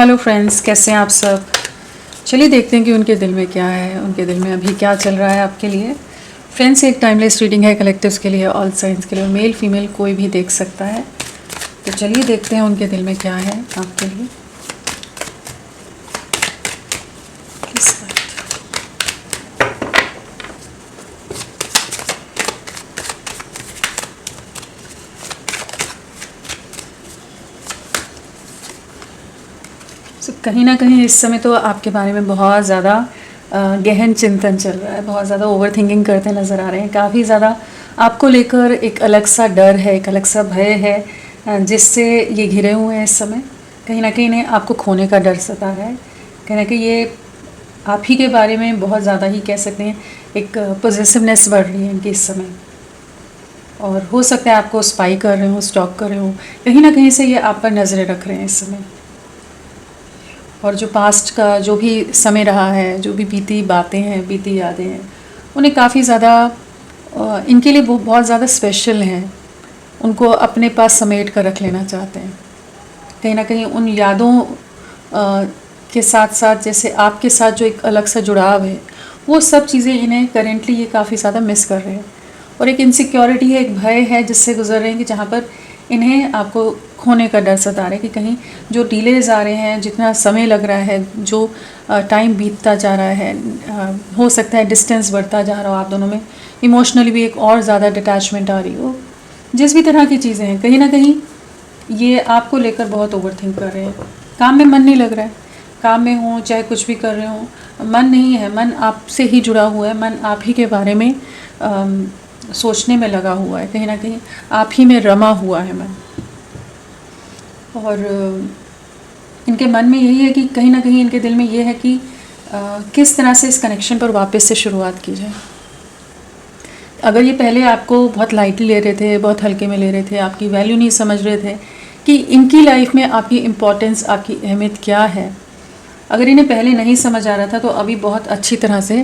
Hello friends, कैसे हैं आप सब। चलिए देखते हैं कि उनके दिल में क्या है, उनके दिल में अभी क्या चल रहा है आपके लिए। फ्रेंड्स, एक टाइमलेस रीडिंग है, कलेक्टिव्स के लिए, ऑल साइंस के लिए, मेल फीमेल कोई भी देख सकता है। तो चलिए देखते हैं उनके दिल में क्या है आपके लिए। कहीं ना कहीं इस समय तो आपके बारे में बहुत ज़्यादा गहन चिंतन चल रहा है, बहुत ज़्यादा ओवर थिंकिंग करते नज़र आ रहे हैं। काफ़ी ज़्यादा आपको लेकर एक अलग सा डर है, एक अलग सा भय है जिससे ये घिरे हुए हैं इस समय। कहीं ना कहीं इन्हें आपको खोने का डर सता है। कहीं ना कहीं ये आप ही के बारे में बहुत ज़्यादा ही कह सकते हैं, एक पॉजिटिवनेस बढ़ रही है इनकी इस समय। और हो सकता है आपको स्पाई कर रहे हो, स्टॉक कर रहे हो, कहीं ना कहीं से ये आप पर नज़रें रख रहे हैं इस समय। और जो पास्ट का जो भी समय रहा है, जो भी बीती बातें हैं, बीती यादें हैं, उन्हें काफ़ी ज़्यादा इनके लिए वो बहुत ज़्यादा स्पेशल हैं। उनको अपने पास समेट कर रख लेना चाहते हैं। कहीं ना कहीं उन यादों के साथ साथ जैसे आपके साथ जो एक अलग सा जुड़ाव है, वो सब चीज़ें इन्हें करेंटली ये काफ़ी ज़्यादा मिस कर रहे हैं। और एक इनसिक्योरिटी है, एक भय है जिससे गुजर रहे हैं कि जहाँ पर इन्हें आपको खोने का डर सता रहा है कि कहीं जो डिलेज़ आ रहे हैं, जितना समय लग रहा है, जो टाइम बीतता जा रहा है, हो सकता है डिस्टेंस बढ़ता जा रहा हो आप दोनों में, इमोशनली भी एक और ज़्यादा डिटैचमेंट आ रही हो। जिस भी तरह की चीज़ें हैं, कहीं ना कहीं ये आपको लेकर बहुत ओवर थिंक कर रहे हैं। काम में मन नहीं लग रहा है, काम में हो चाहे कुछ भी कर रहे हो, मन नहीं है, मन आपसे ही जुड़ा हुआ है, मन आप ही के बारे में सोचने में लगा हुआ है, कहीं ना कहीं आप ही में रमा हुआ है मन। और इनके मन में यही है कि कहीं ना कहीं इनके दिल में ये है कि किस तरह से इस कनेक्शन पर वापस से शुरुआत की जाए। अगर ये पहले आपको बहुत लाइटली ले रहे थे, बहुत हल्के में ले रहे थे, आपकी वैल्यू नहीं समझ रहे थे कि इनकी लाइफ में आपकी इम्पोर्टेंस, आपकी अहमियत क्या है, अगर इन्हें पहले नहीं समझ आ रहा था तो अभी बहुत अच्छी तरह से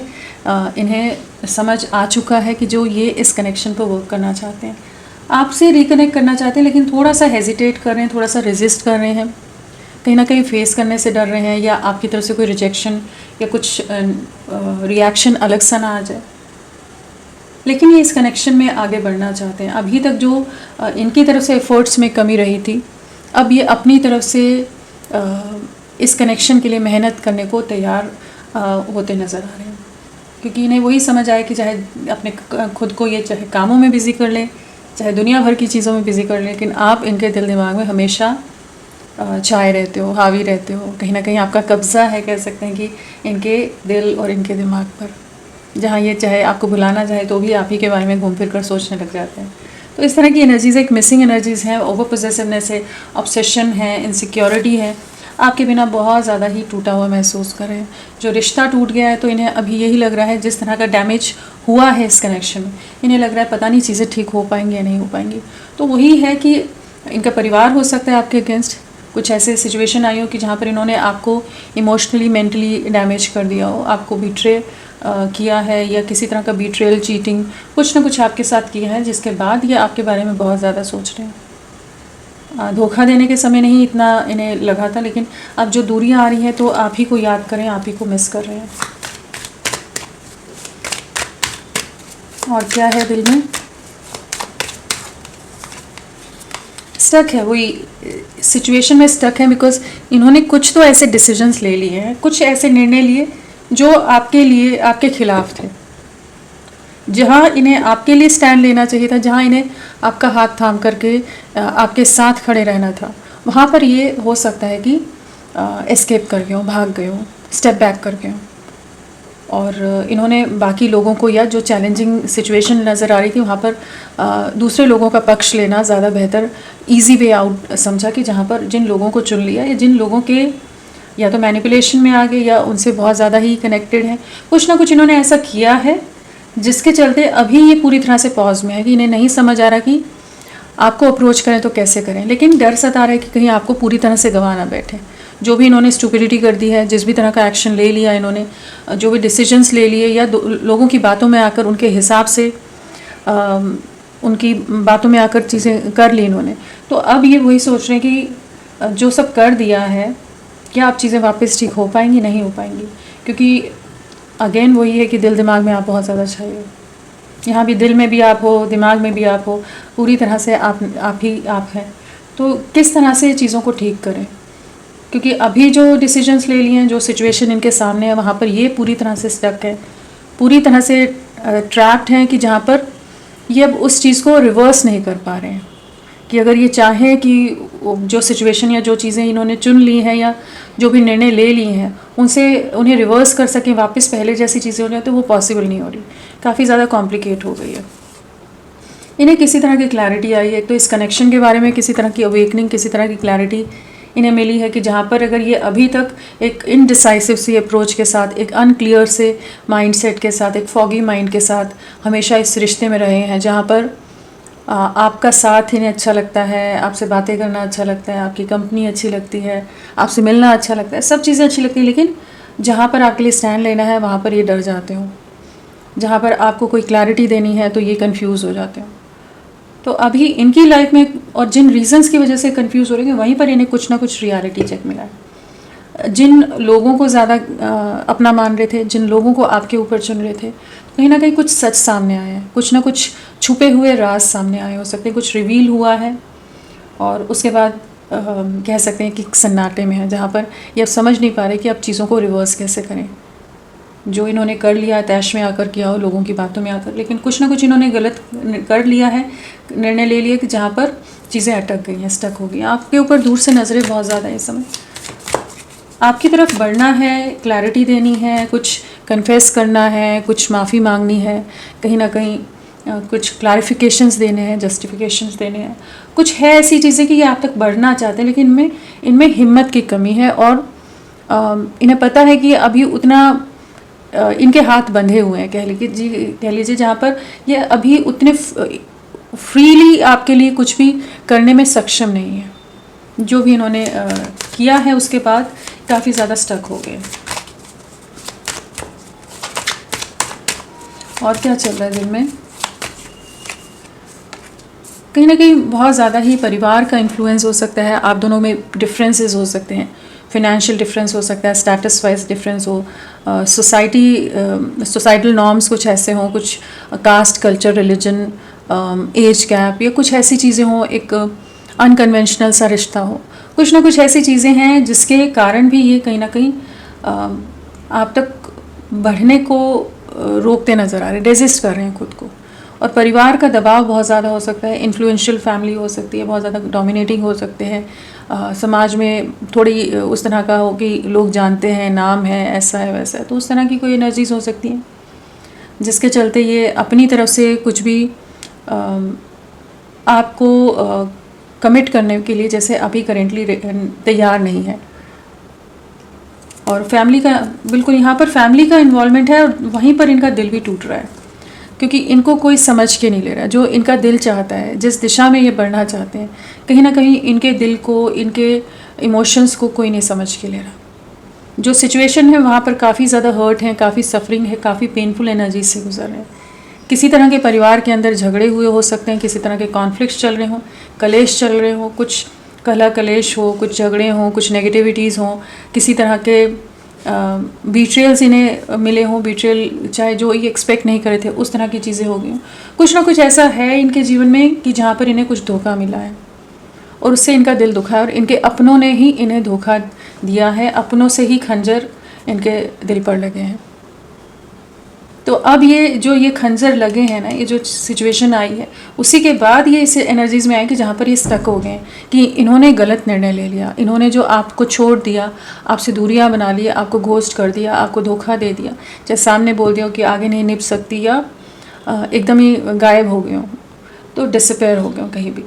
इन्हें समझ आ चुका है कि जो ये इस कनेक्शन पर वर्क करना चाहते हैं, आपसे रिकनेक्ट करना चाहते हैं, लेकिन थोड़ा सा हेजिटेट कर रहे हैं, थोड़ा सा रेजिस्ट कर रहे हैं, कहीं ना कहीं फेस करने से डर रहे हैं, या आपकी तरफ से कोई रिजेक्शन या कुछ रिएक्शन अलग सा ना आ जाए। लेकिन ये इस कनेक्शन में आगे बढ़ना चाहते हैं। अभी तक जो इनकी तरफ से एफर्ट्स में कमी रही थी, अब ये अपनी तरफ से इस कनेक्शन के लिए मेहनत करने को तैयार होते नज़र आ रहे हैं। क्योंकि इन्हें वही समझ आए कि चाहे अपने खुद को ये चाहे कामों में बिज़ी कर लें, चाहे दुनिया भर की चीज़ों में बिज़ी कर लें, लेकिन आप इनके दिल दिमाग में हमेशा छाए रहते हो, हावी रहते हो। कहीं ना कहीं आपका कब्ज़ा है, कह सकते हैं कि इनके दिल और इनके दिमाग पर, जहाँ ये चाहे आपको भुलाना चाहे तो भी आप ही के बारे में घूम फिर कर सोचने लग जाते हैं। तो इस तरह की एनर्जीज़ एक मिसिंग एनर्जीज़ हैं, ओवर पोजेसिवनेस है, ऑब्सेशन है, इनसिक्योरिटी है। आपके बिना बहुत ज़्यादा ही टूटा हुआ महसूस कर रहे हैं। जो रिश्ता टूट गया है तो इन्हें अभी यही लग रहा है, जिस तरह का डैमेज हुआ है इस कनेक्शन में, इन्हें लग रहा है पता नहीं चीज़ें ठीक हो पाएंगी या नहीं हो पाएंगी। तो वही है कि इनका परिवार हो सकता है आपके अगेंस्ट, कुछ ऐसे सिचुएशन आई हो कि जहाँ पर इन्होंने आपको इमोशनली, मेंटली डैमेज कर दिया हो, आपको बिट्रे किया है, या किसी तरह का बिट्रेल, चीटिंग, कुछ ना कुछ आपके साथ किया है, जिसके बाद ये आपके बारे में बहुत ज़्यादा सोच रहे हैं। धोखा देने के समय नहीं इतना इन्हें लगा था, लेकिन अब जो दूरियां आ रही हैं तो आप ही को याद करें, आप ही को मिस कर रहे हैं। और क्या है दिल में, स्टक है, वही सिचुएशन में स्टक है, बिकॉज इन्होंने कुछ तो ऐसे डिसीजंस ले लिए हैं, कुछ ऐसे निर्णय लिए जो आपके लिए, आपके खिलाफ थे। जहाँ इन्हें आपके लिए स्टैंड लेना चाहिए था, जहाँ इन्हें आपका हाथ थाम करके आपके साथ खड़े रहना था, वहाँ पर ये हो सकता है कि एस्केप कर गए हों, भाग गए हों, स्टेप बैक कर गए हों। और इन्होंने बाकी लोगों को, या जो चैलेंजिंग सिचुएशन नज़र आ रही थी वहाँ पर दूसरे लोगों का पक्ष लेना ज़्यादा बेहतर, ईजी वे आउट समझा, कि जहाँ पर जिन लोगों को चुन लिया, या जिन लोगों के या तो मैनिपुलेशन में आ गए या उनसे बहुत ज़्यादा ही कनेक्टेड हैं, कुछ ना कुछ इन्होंने ऐसा किया है जिसके चलते अभी ये पूरी तरह से पॉज में है, कि इन्हें नहीं समझ आ रहा कि आपको अप्रोच करें तो कैसे करें। लेकिन डर सता रहा है कि कहीं आपको पूरी तरह से गंवा ना बैठे। जो भी इन्होंने स्टुपिडिटी कर दी है, जिस भी तरह का एक्शन ले लिया इन्होंने, जो भी डिसीजंस ले लिए, या लोगों की बातों में आकर उनके हिसाब से उनकी बातों में आकर चीज़ें कर ली इन्होंने, तो अब ये वही सोच रहे हैं कि जो सब कर दिया है, क्या आप चीज़ें वापस ठीक हो पाएंगी? नहीं हो पाएंगी, क्योंकि अगेन वही है कि दिल दिमाग में आप बहुत ज़्यादा छाए हो। यहाँ भी दिल में भी आप हो, दिमाग में भी आप हो, पूरी तरह से आप ही आप हैं। तो किस तरह से चीज़ों को ठीक करें, क्योंकि अभी जो डिसीजंस ले लिए हैं, जो सिचुएशन इनके सामने है, वहाँ पर ये पूरी तरह से स्टक है, पूरी तरह से ट्रैप्ड हैं, कि जहाँ पर ये अब उस चीज़ को रिवर्स नहीं कर पा रहे हैं। कि अगर ये चाहें कि जो सिचुएशन या जो चीज़ें इन्होंने चुन ली हैं या जो भी निर्णय ले लिए हैं उनसे उन्हें रिवर्स कर सकें, वापस पहले जैसी चीज़ें हो रही हैं, तो वो पॉसिबल नहीं हो रही, काफ़ी ज़्यादा कॉम्प्लिकेट हो गई है। इन्हें किसी तरह की क्लैरिटी आई है, तो इस कनेक्शन के बारे में किसी तरह की अवेकनिंग, किसी तरह की क्लैरिटी इन्हें मिली है, कि जहाँ पर अगर ये अभी तक एक इनडिसाइसिव सी अप्रोच के साथ, एक अनक्लियर से माइंडसेट के साथ, एक फॉगी माइंड के साथ हमेशा इस रिश्ते में रहे हैं, जहाँ पर आपका साथ इन्हें अच्छा लगता है, आपसे बातें करना अच्छा लगता है, आपकी कंपनी अच्छी लगती है, आपसे मिलना अच्छा लगता है, सब चीज़ें अच्छी लगती हैं, लेकिन जहाँ पर आपके लिए स्टैंड लेना है वहाँ पर ये डर जाते हो, जहाँ पर आपको कोई क्लैरिटी देनी है तो ये कंफ्यूज हो जाते हो। तो अभी इनकी लाइफ में, और जिन रीजंस की वजह से कंफ्यूज हो रहे हैं, वहीं पर इन्हें कुछ ना कुछ रियलिटी चेक मिला है। जिन लोगों को ज़्यादा अपना मान रहे थे, जिन लोगों को आपके ऊपर चुन रहे थे, कहीं ना कहीं कुछ सच सामने आया है, कुछ ना कुछ छुपे हुए राज सामने आए हो सकते हैं, कुछ रिवील हुआ है, और उसके बाद कह सकते हैं कि सन्नाटे में है, जहाँ पर ये अब समझ नहीं पा रहे कि अब चीज़ों को रिवर्स कैसे करें। जो इन्होंने कर लिया, तैश में आकर किया हो, लोगों की बातों में आकर, लेकिन कुछ ना कुछ इन्होंने गलत कर लिया है, निर्णय ले लिया कि जहाँ पर चीज़ें अटक गई हैं, स्टक हो गई। आपके ऊपर दूर से नज़रें बहुत ज़्यादा इस समय, आपकी तरफ बढ़ना है, क्लैरिटी देनी है, कुछ कन्फेस करना है, कुछ माफ़ी मांगनी है, कहीं ना कहीं कुछ क्लैरिफिकेशंस देने हैं, जस्टिफिकेशंस देने हैं, कुछ है ऐसी चीज़ें कि ये आप तक बढ़ना चाहते हैं, लेकिन इनमें हिम्मत की कमी है, और इन्हें पता है कि अभी उतना इनके हाथ बंधे हुए हैं, कह लीजिए, जहाँ पर ये अभी उतने फ्रीली आपके लिए कुछ भी करने में सक्षम नहीं है। जो भी इन्होंने किया है उसके बाद काफ़ी ज़्यादा स्टक हो गए। और क्या चल रहा है दिल में? कहीं ना कहीं बहुत ज़्यादा ही परिवार का इन्फ्लुएंस हो सकता है, आप दोनों में डिफरेंसेस हो सकते हैं, फिनेंशियल डिफरेंस हो सकता है, स्टेटस वाइज डिफरेंस हो, सोसाइटल नॉर्म्स कुछ ऐसे हों, कुछ caste, culture, religion, age gap, या कुछ ऐसी चीज़ें हों, एक अनकन्वेंशनल सा रिश्ता हो, कुछ ना कुछ ऐसी चीज़ें हैं जिसके कारण भी ये कहीं ना कहीं आप तक बढ़ने को रोकते नज़र आ रहे हैं, रेजिस्ट कर रहे हैं खुद को। और परिवार का दबाव बहुत ज़्यादा हो सकता है, इन्फ्लुएंशियल फैमिली हो सकती है, बहुत ज़्यादा डोमिनेटिंग हो सकते हैं, समाज में थोड़ी उस तरह का हो कि लोग जानते हैं, नाम है, ऐसा है वैसा है, तो उस तरह की कोई एनर्जीज हो सकती हैं जिसके चलते ये अपनी तरफ से कुछ भी आपको कमिट करने के लिए जैसे अभी करेंटली तैयार नहीं है। और फैमिली का बिल्कुल यहाँ पर फैमिली का इन्वॉल्वमेंट है, और वहीं पर इनका दिल भी टूट रहा है, क्योंकि इनको कोई समझ के नहीं ले रहा। जो इनका दिल चाहता है, जिस दिशा में ये बढ़ना चाहते हैं, कहीं ना कहीं इनके दिल को, इनके इमोशंस को कोई नहीं समझ के ले रहा। जो सिचुएशन है वहाँ पर काफ़ी ज़्यादा हर्ट है, काफ़ी सफरिंग है, काफ़ी पेनफुल एनर्जी से गुजर रहे हैं। किसी तरह के परिवार के अंदर झगड़े हुए हो सकते हैं, किसी तरह के कॉन्फ्लिक्ट्स चल रहे हों, कलेश चल रहे हों, कुछ कलह कलेश हो, कुछ झगड़े हों, कुछ नेगेटिविटीज़ हों, किसी तरह के बीट्रेयल्स इन्हें मिले हों, बीट्रेयल चाहे जो ये एक्सपेक्ट नहीं करे थे उस तरह की चीज़ें हो गई हों। कुछ ना कुछ ऐसा है इनके जीवन में कि जहाँ पर इन्हें कुछ धोखा मिला है, और उससे इनका दिल दुखा है, और इनके अपनों ने ही इन्हें धोखा दिया है, अपनों से ही खंजर इनके दिल पर लगे हैं। तो अब ये खंजर लगे हैं ना, ये जो सिचुएशन आई है, उसी के बाद ये इस एनर्जीज़ में आए कि जहाँ पर ये स्टक हो गए हैं, कि इन्होंने गलत निर्णय ले लिया, इन्होंने जो आपको छोड़ दिया, आपसे दूरियाँ बना ली, आपको घोस्ट कर दिया, आपको धोखा दे दिया, चाहे सामने बोल दिया कि आगे नहीं निभ सकती, या एकदम ही गायब हो गए हो, तो डिसअपेयर हो गए हो कहीं भी,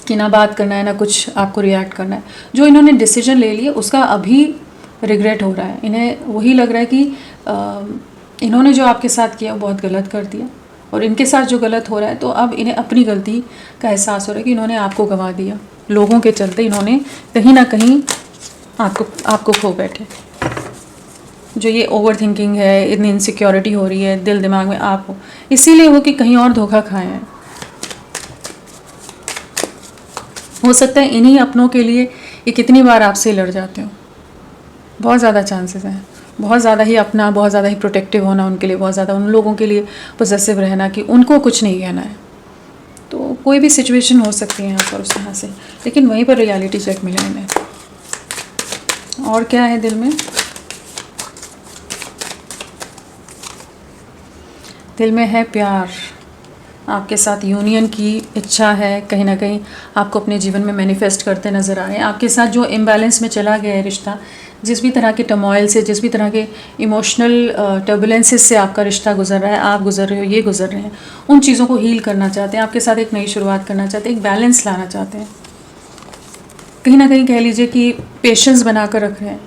कि ना बात करना है, ना कुछ आपको रिएक्ट करना है। जो इन्होंने डिसीजन ले लिया उसका अभी रिग्रेट हो रहा है, इन्हें वही लग रहा है कि इन्होंने जो आपके साथ किया वो बहुत गलत कर दिया, और इनके साथ जो गलत हो रहा है, तो अब इन्हें अपनी गलती का एहसास हो रहा है कि इन्होंने आपको गंवा दिया, लोगों के चलते इन्होंने कहीं ना कहीं आपको खो बैठे। जो ये ओवर थिंकिंग है, इतनी इनसिक्योरिटी हो रही है दिल दिमाग में, आप हो इसीलिए हो कि कहीं और धोखा खाए हैं। हो सकता है इन्हीं अपनों के लिए ये कितनी बार आपसे लड़ जाते हो, बहुत ज़्यादा चांसेस हैं, बहुत ज़्यादा ही अपना, बहुत ज़्यादा ही प्रोटेक्टिव होना उनके लिए, बहुत ज़्यादा उन लोगों के लिए पॉसेसिव रहना कि उनको कुछ नहीं कहना है। तो कोई भी सिचुएशन हो सकती है यहाँ पर उस तरह से, लेकिन वहीं पर रियलिटी चेक मिला इन्हें। और क्या है दिल में? दिल में है प्यार, आपके साथ यूनियन की इच्छा है, कहीं ना कहीं आपको अपने जीवन में मैनिफेस्ट करते नज़र आ रहे हैं। आपके साथ जो इम्बैलेंस में चला गया है रिश्ता, जिस भी तरह के टर्मोइल से, जिस भी तरह के इमोशनल टर्बुलेंसेस से आपका रिश्ता गुजर रहा है, आप गुजर रहे हो, ये गुजर रहे हैं, उन चीज़ों को हील करना चाहते हैं, आपके साथ एक नई शुरुआत करना चाहते हैं, एक बैलेंस लाना चाहते हैं। कहीं ना कहीं कह लीजिए कि पेशेंस बना कर रख रहे हैं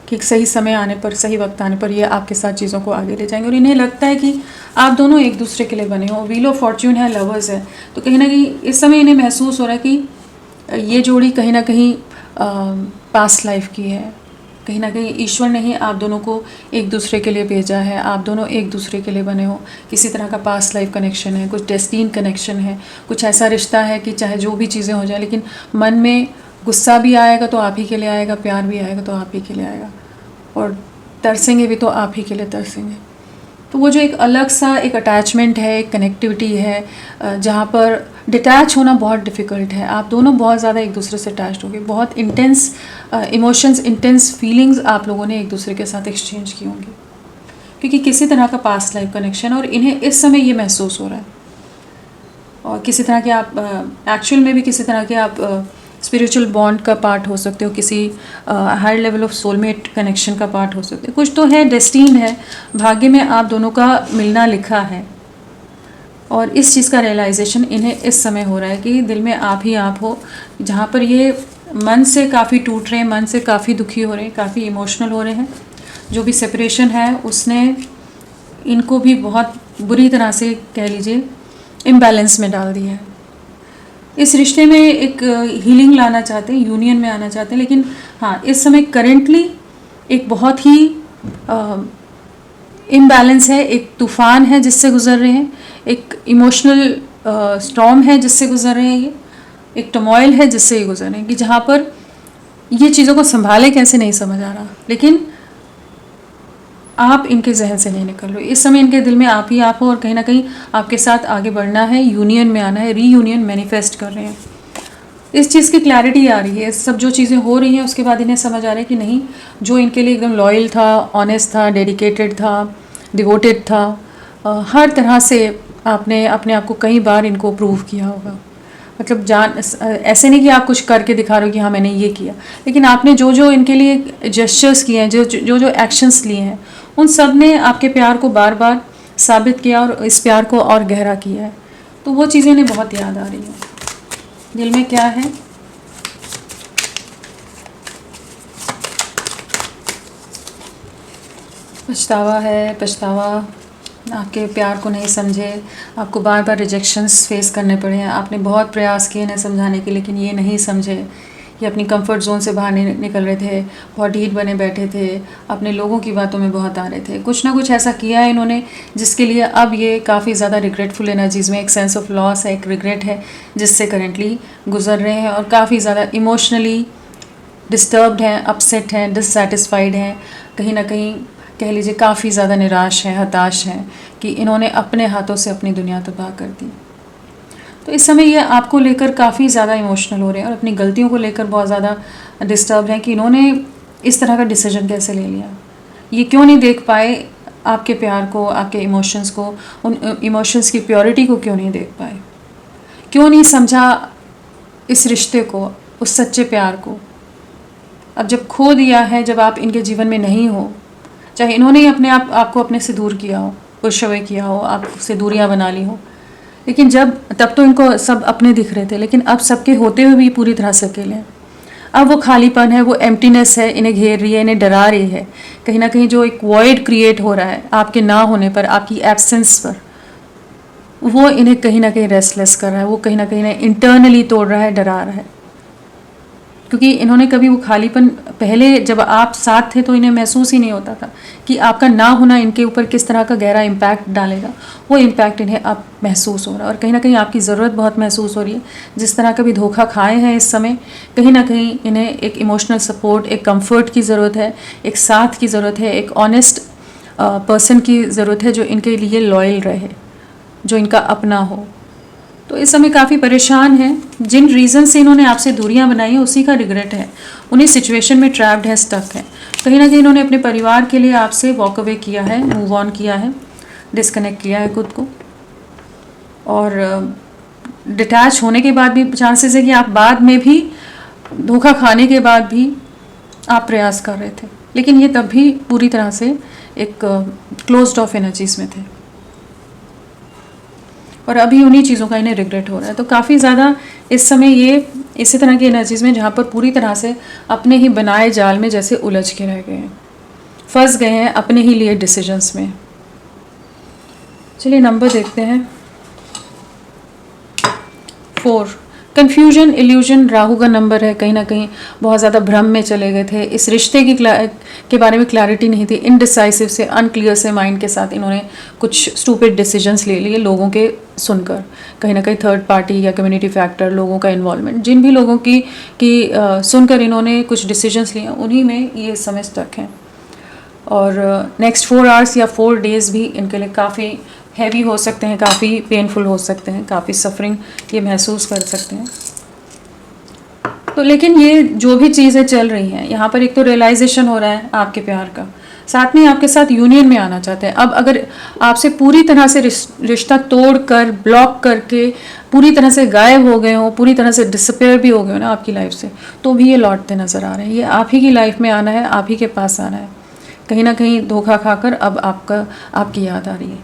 कि सही समय आने पर, सही वक्त आने पर ये आपके साथ चीज़ों को आगे ले जाएंगे। और इन्हें लगता है कि आप दोनों एक दूसरे के लिए बने हो, व्हील ऑफ फॉर्च्यून है, लवर्स है, तो कहीं ना कहीं इस समय इन्हें महसूस हो रहा है कि ये जोड़ी कहीं ना कहीं पास्ट लाइफ की है। कहीं ना कहीं ईश्वर ने ही आप दोनों को एक दूसरे के लिए भेजा है, आप दोनों एक दूसरे के लिए बने हो। किसी तरह का पास्ट लाइफ कनेक्शन है, कुछ डेस्टिन कनेक्शन है, कुछ ऐसा रिश्ता है कि चाहे जो भी चीज़ें हो जाए, लेकिन मन में गुस्सा भी आएगा तो आप ही के लिए आएगा, प्यार भी आएगा तो आप ही के लिए आएगा, और तरसेंगे भी तो आप ही के लिए तरसेंगे। तो वो जो एक अलग सा एक अटैचमेंट है, एक कनेक्टिविटी है, जहाँ पर डिटैच होना बहुत डिफ़िकल्ट है। आप दोनों बहुत ज़्यादा एक दूसरे से अटैच्ड होंगे, बहुत इंटेंस इमोशंस, इंटेंस फीलिंग्स आप लोगों ने एक दूसरे के साथ एक्सचेंज की होंगी, क्योंकि किसी तरह का पास्ट लाइफ कनेक्शन, और इन्हें इस समय ये महसूस हो रहा है। और किसी तरह के आप एक्चुअल में भी किसी तरह के आप स्पिरिचुअल बॉन्ड का पार्ट हो सकते हो, किसी higher level of soulmate connection का पार्ट हो सकते हो, कुछ तो है, डेस्टीन है, भाग्य में आप दोनों का मिलना लिखा है। और इस चीज़ का रियलाइजेशन इन्हें इस समय हो रहा है कि दिल में आप ही आप हो, जहाँ पर ये मन से काफ़ी टूट रहे हैं, मन से काफ़ी दुखी हो रहे हैं, काफ़ी इमोशनल हो रहे हैं। जो भी सेपरेशन है उसने इनको भी बहुत बुरी तरह से, कह लीजिए, इम्बैलेंस में डाल दिया है। इस रिश्ते में एक हीलिंग लाना चाहते हैं, यूनियन में आना चाहते हैं, लेकिन हाँ, इस समय करेंटली एक बहुत ही इम्बैलेंस है, एक तूफ़ान है जिससे गुजर रहे हैं, एक इमोशनल स्टॉर्म है जिससे गुजर रहे हैं, ये एक टर्मोइल है जिससे ये गुजर रहे हैं, कि जहाँ पर ये चीज़ों को संभाले कैसे नहीं समझ आ रहा। लेकिन आप इनके जहन से नहीं निकल रहे, इस समय इनके दिल में आप ही आप हो, और कहीं ना कहीं आपके साथ आगे बढ़ना है, यूनियन में आना है, रीयूनियन मैनिफेस्ट कर रहे हैं। इस चीज़ की क्लैरिटी आ रही है, सब जो चीज़ें हो रही हैं उसके बाद इन्हें समझ आ रहा है कि नहीं, जो इनके लिए एकदम लॉयल था, ऑनेस्ट था, डेडिकेटेड था, डिवोटेड था, हर तरह से आपने अपने आप को कई बार इनको प्रूव किया होगा। मतलब ऐसे नहीं कि आप कुछ करके दिखा रहे हो कि हाँ मैंने ये किया, लेकिन आपने जो जो इनके लिए जेस्चर्स किए हैं, जो एक्शंस लिए हैं, उन सब ने आपके प्यार को बार बार साबित किया और इस प्यार को और गहरा किया है। तो वो चीज़ें इन्हें बहुत याद आ रही हैं। दिल में क्या है? पछतावा है, पछतावा, आपके प्यार को नहीं समझे, आपको बार बार रिजेक्शंस फेस करने पड़े हैं, आपने बहुत प्रयास किए इन्हें समझाने के, लेकिन ये नहीं समझे, ये अपनी कंफर्ट जोन से बाहर निकल रहे थे, बहुत ढीठ बने बैठे थे, अपने लोगों की बातों में बहुत आ रहे थे। कुछ ना कुछ ऐसा किया है इन्होंने जिसके लिए अब ये काफ़ी ज़्यादा रिग्रेटफुल एनर्जीज़ में, एक सेंस ऑफ लॉस है, एक रिग्रेट है जिससे करेंटली गुजर रहे हैं, और काफ़ी ज़्यादा इमोशनली डिस्टर्ब्ड हैं, अपसेट हैं, डिससेटिस्फाइड हैं, कहीं ना कहीं कह लीजिए काफ़ी ज़्यादा निराश हैं, हताश हैं कि इन्होंने अपने हाथों से अपनी दुनिया तबाह कर दी। तो इस समय ये आपको लेकर काफ़ी ज़्यादा इमोशनल हो रहे हैं और अपनी गलतियों को लेकर बहुत ज़्यादा डिस्टर्ब हैं कि इन्होंने इस तरह का डिसीजन कैसे ले लिया। ये क्यों नहीं देख पाए आपके प्यार को, आपके इमोशंस को, उन इमोशंस की प्योरिटी को क्यों नहीं देख पाए, क्यों नहीं समझा इस रिश्ते को, उस सच्चे प्यार को। अब जब खो दिया है, जब आप इनके जीवन में नहीं हो, चाहे इन्होंने ही अपने आपको अपने से दूर किया हो, पुश अवे किया हो, आपसे दूरियां बना ली हो, लेकिन तब तो इनको सब अपने दिख रहे थे, लेकिन अब सबके होते हुए भी पूरी तरह से अकेले हैं। अब वो खालीपन है, वो एम्प्टीनेस है, इन्हें घेर रही है, इन्हें डरा रही है। कहीं ना कहीं जो एक वॉइड क्रिएट हो रहा है आपके ना होने पर, आपकी एब्सेंस पर, वो इन्हें कहीं ना कहीं रेस्टलेस कर रहा है, वो कहीं ना कहीं इंटरनली तोड़ रहा है, डरा रहा है। क्योंकि इन्होंने कभी वो खालीपन, पहले जब आप साथ थे तो इन्हें महसूस ही नहीं होता था कि आपका ना होना इनके ऊपर किस तरह का गहरा इम्पैक्ट डालेगा। वो इम्पैक्ट इन्हें अब महसूस हो रहा है और कहीं ना कहीं आपकी ज़रूरत बहुत महसूस हो रही है। जिस तरह का भी धोखा खाए हैं इस समय, कहीं ना कहीं इन्हें एक इमोशनल सपोर्ट, एक कंफर्ट की ज़रूरत है, एक साथ की ज़रूरत है, एक ऑनेस्ट पर्सन की ज़रूरत है जो इनके लिए लॉयल रहे, जो इनका अपना हो। तो इस समय काफ़ी परेशान हैं। जिन रीज़न से इन्होंने आपसे दूरियां बनाई हैं उसी का रिग्रेट है। उन्हीं सिचुएशन में ट्रैप्ड है, स्टक है। कहीं ना कहीं इन्होंने अपने परिवार के लिए आपसे वॉक अवे किया है, मूव ऑन किया है, डिस्कनेक्ट किया है खुद को। और डिटैच होने के बाद भी चांसेस है कि आप बाद में भी, धोखा खाने के बाद भी आप प्रयास कर रहे थे, लेकिन ये तब भी पूरी तरह से एक क्लोज्ड ऑफ एनर्जीज में थे और अभी उन्हीं चीज़ों का इन्हें रिग्रेट हो रहा है। तो काफ़ी ज़्यादा इस समय ये इसी तरह की एनर्जीज़ में जहाँ पर पूरी तरह से अपने ही बनाए जाल में जैसे उलझ के रह गए हैं, फंस गए हैं अपने ही लिए डिसीजंस में। चलिए नंबर देखते हैं। 4, कन्फ्यूजन, इल्यूजन, राहु का नंबर है। कहीं ना कहीं बहुत ज़्यादा भ्रम में चले गए थे, इस रिश्ते की के बारे में क्लैरिटी नहीं थी। इनडिसाइसिव से, अनक्लियर से माइंड के साथ इन्होंने कुछ स्टूपिड डिसीजंस ले लिए लोगों के सुनकर। कहीं ना कहीं थर्ड पार्टी या कम्युनिटी फैक्टर, लोगों का इन्वॉल्वमेंट, जिन भी लोगों की सुनकर इन्होंने कुछ डिसीजंस लिए, उन्हीं में ये समय स्टक हैं। और नेक्स्ट 4 आवर्स या 4 डेज़ भी इनके लिए काफ़ी हैवी हो सकते हैं, काफ़ी पेनफुल हो सकते हैं, काफ़ी सफरिंग ये महसूस कर सकते हैं। तो लेकिन ये जो भी चीज़ें चल रही हैं यहाँ पर, एक तो रियलाइजेशन हो रहा है आपके प्यार का, साथ में आपके साथ यूनियन में आना चाहते हैं। अब अगर आपसे पूरी तरह से रिश्ता तोड़ कर, ब्लॉक करके पूरी तरह से गायब हो गए हो, पूरी तरह से डिसअपेयर भी हो गए हो ना आपकी लाइफ से, तो भी ये लौटते नज़र आ रहे हैं। ये आप ही की लाइफ में आना है, आप ही के पास आना है। कहीं ना कहीं धोखा खाकर अब आपकी याद आ रही है,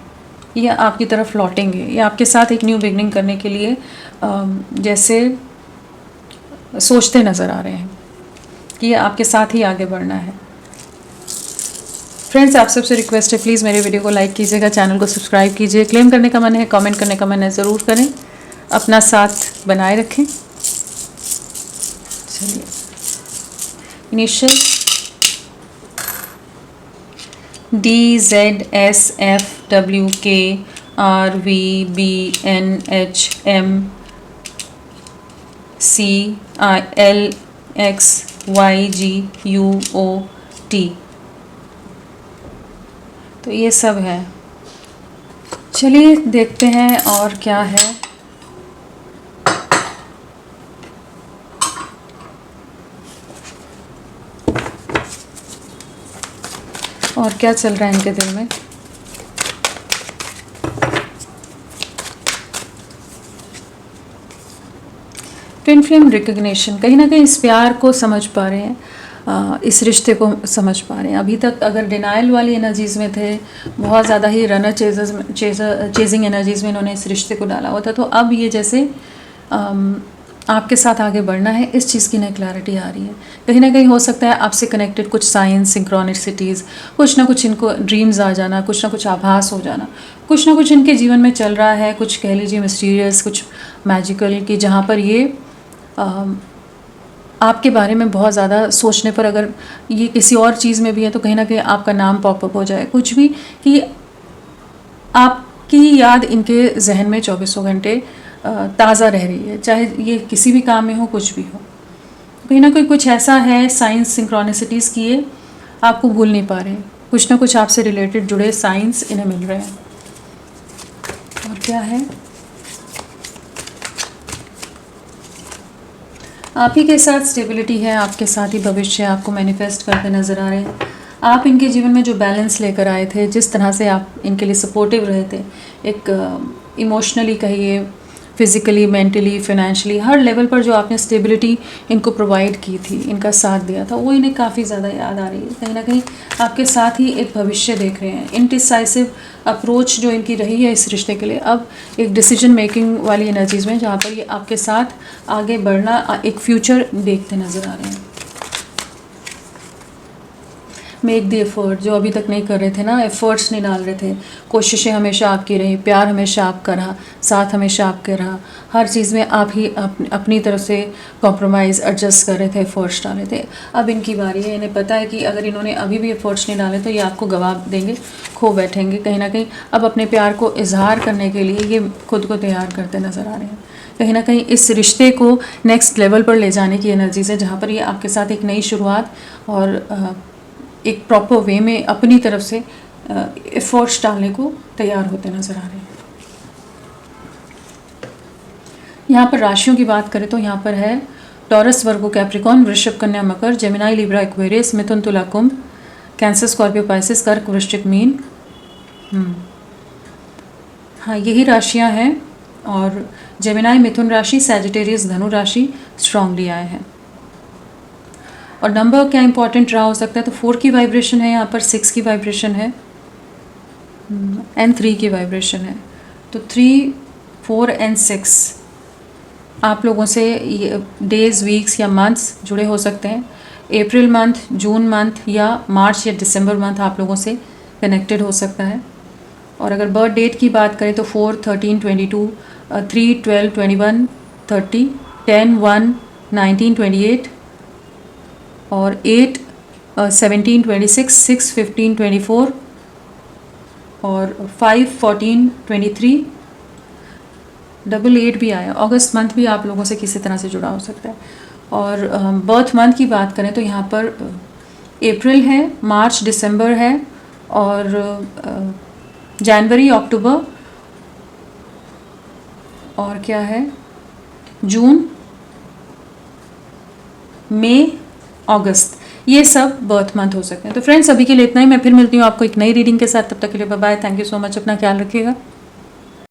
ये आपकी तरफ लौटेंगे। ये आपके साथ एक न्यू बिगनिंग करने के लिए जैसे सोचते नज़र आ रहे हैं कि ये आपके साथ ही आगे बढ़ना है। फ्रेंड्स, आप सबसे रिक्वेस्ट है, प्लीज़ मेरे वीडियो को लाइक कीजिएगा, चैनल को सब्सक्राइब कीजिए। क्लेम करने का मन है, कमेंट करने का मन है, ज़रूर करें। अपना साथ बनाए रखें। चलिए, इनिशियल DZSFWKRVBNHMCILXYGUOT, तो ये सब है। चलिए देखते हैं और क्या है। और क्या चल रहा है इनके दिल में। ट्विन फ्लेम रिकग्निशन, कहीं ना कहीं इस प्यार को समझ पा रहे हैं, इस रिश्ते को समझ पा रहे हैं। अभी तक अगर डिनाइल वाली एनर्जीज़ में थे, बहुत ज़्यादा ही रनर चेजिंग एनर्जीज़ में इन्होंने इस रिश्ते को डाला हुआ था, तो अब ये जैसे आपके साथ आगे बढ़ना है, इस चीज़ की नई क्लैरिटी आ रही है। कहीं ना कहीं हो सकता है आपसे कनेक्टेड कुछ साइंस, सिंक्रोनिसिटीज़, कुछ ना कुछ इनको ड्रीम्स आ जाना, कुछ ना कुछ आभास हो जाना, कुछ ना कुछ इनके जीवन में चल रहा है, कुछ कह लीजिए मिस्टीरियस, कुछ मैजिकल, कि जहाँ पर ये आपके बारे में बहुत ज़्यादा सोचने पर, अगर ये किसी और चीज़ में भी है तो कहीं ना कहीं आपका नाम पॉपअप हो जाए, कुछ भी, कि आपकी याद इनके जहन में 24 घंटे ताज़ा रह रही है, चाहे ये किसी भी काम में हो, कुछ भी हो। कहीं ना कहीं कुछ ऐसा है साइंस, सिंक्रोनिसिटीज़ की ये आपको भूल नहीं पा रहे, कुछ ना कुछ आपसे रिलेटेड जुड़े साइंस इन्हें मिल रहे हैं। और क्या है, आप ही के साथ स्टेबिलिटी है, आपके साथ ही भविष्य आपको मैनिफेस्ट करते नज़र आ रहे हैं। आप इनके जीवन में जो बैलेंस लेकर आए थे, जिस तरह से आप इनके लिए सपोर्टिव रहे थे, एक इमोशनली कहिए, फिज़िकली, मेंटली, फाइनेंशियली, हर लेवल पर जो आपने स्टेबिलिटी इनको प्रोवाइड की थी, इनका साथ दिया था, वो इन्हें काफ़ी ज़्यादा याद आ रही है। कहीं ना कहीं आपके साथ ही एक भविष्य देख रहे हैं। इनडिसाइसिव अप्रोच जो इनकी रही है इस रिश्ते के लिए, अब एक डिसीजन मेकिंग वाली एनर्जीज़ में, जहाँ पर ये आपके साथ आगे बढ़ना, एक फ्यूचर देखते नज़र आ रहे हैं। मेक द एफर्ट, जो अभी तक नहीं कर रहे थे ना, एफर्ट्स नहीं डाल रहे थे, कोशिशें हमेशा आपकी रही, प्यार हमेशा आपका रहा, साथ हमेशा आपके रहा, हर चीज़ में आप ही अपनी तरफ से कॉम्प्रोमाइज़ एडजस्ट कर रहे थे, एफर्ट्स डाल रहे थे। अब इनकी बारी है, इन्हें पता है कि अगर इन्होंने अभी भी एफर्ट्स नहीं डाले तो ये आपको गवा देंगे, खो बैठेंगे कहीं ना कहीं। अब अपने प्यार को इजहार करने के लिए ये खुद को तैयार करते नज़र आ रहे हैं। कहीं ना कहीं इस रिश्ते को नेक्स्ट लेवल पर ले जाने की एनर्जीज है, जहाँ पर ये आपके साथ एक नई शुरुआत और एक प्रॉपर वे में अपनी तरफ से एफर्ट्स डालने को तैयार होते नज़र आ रहे हैं। यहाँ पर राशियों की बात करें तो यहाँ पर है टॉरस, वर्गो, कैप्रिकॉर्न, वृषभ, कन्या, मकर, जेमिनाई, लिब्रा, एक्वेरियस, मिथुन, तुला, कुंभ, कैंसर, स्कॉर्पियो, पाइसेस, कर्क, वृश्चिक, मीन। हाँ, यही राशियाँ हैं। और जेमिनाई मिथुन राशि, सैजिटेरियस धनु राशि स्ट्रांगली आए हैं। और नंबर क्या इंपॉर्टेंट रहा हो सकता है, तो 4 की वाइब्रेशन है यहाँ पर, 6 की वाइब्रेशन है एंड 3 की वाइब्रेशन है। तो 3, 4 एंड 6 आप लोगों से डेज, वीक्स या मंथ्स जुड़े हो सकते हैं। अप्रैल मंथ, जून मंथ या मार्च या दिसंबर मंथ आप लोगों से कनेक्टेड हो सकता है। और अगर बर्थ डेट की बात करें तो 4, 13, 22, 3, 12, 21, 30, 10, 1, 19, 28 और 8, 17, 26, 6, 15, 24 और 5, 14, 23, 8 भी आया। अगस्त मंथ भी आप लोगों से किसी तरह से जुड़ा हो सकता है। और बर्थ मंथ की बात करें तो यहाँ पर अप्रैल है, मार्च, दिसंबर है और जनवरी, अक्टूबर और क्या है, जून, मई, अगस्त, ये सब बर्थ मंथ हो सकते हैं। तो फ्रेंड्स, अभी के लिए इतना ही। मैं फिर मिलती हूँ आपको एक नई रीडिंग के साथ। तब तक के लिए bye bye. Thank you so much. अपना ख्याल रखिएगा।